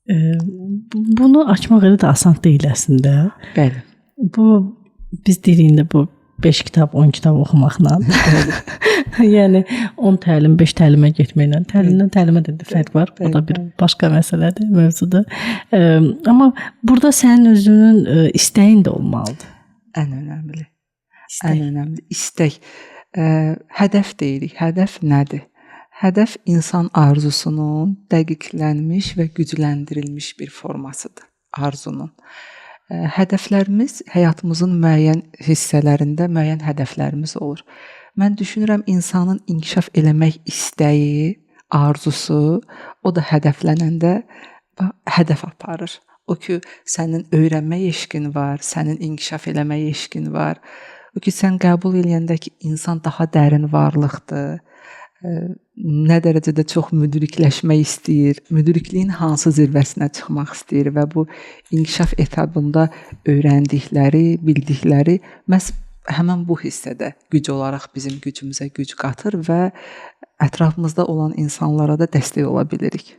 Bunu açmaq elə də asan deyil əslində. Bəli. Bu biz deyirik bu 5 kitab, 10 kitab oxumaqla. Yəni 10 təlim, 5 təlimə getməklə, təlimdən təlimə də fərq var. O da bir başqa məsələdir, mövzudur. Amma burada sənin özünün istəyin də olmalıdır. Ən önəmli. Ən önəmli istək. Hədəf deyirik. Hədəf nədir? Hədəf insan arzusunun dəqiqlənmiş və gücləndirilmiş bir formasıdır. Arzunun. Hədəflərimiz həyatımızın müəyyən hissələrində müəyyən hədəflərimiz olur. Mən düşünürəm insanın inkişaf eləmək istəyi, arzusu, o da hədəflənəndə hədəf aparır. O ki, sənin öyrənmək eşqin var, sənin inkişaf eləmək eşqin var. O ki, sən qəbul eləyəndə ki, insan daha dərin varlıqdır. Nə dərəcədə çox müdrikləşmək istəyir, müdrikliyin hansı zirvəsinə çıxmaq istəyir və bu inkişaf etabında öyrəndikləri, bildikləri məhz həmin bu hissədə güc olaraq bizim gücümüzə güc qatır və ətrafımızda olan insanlara da dəstək ola bilirik.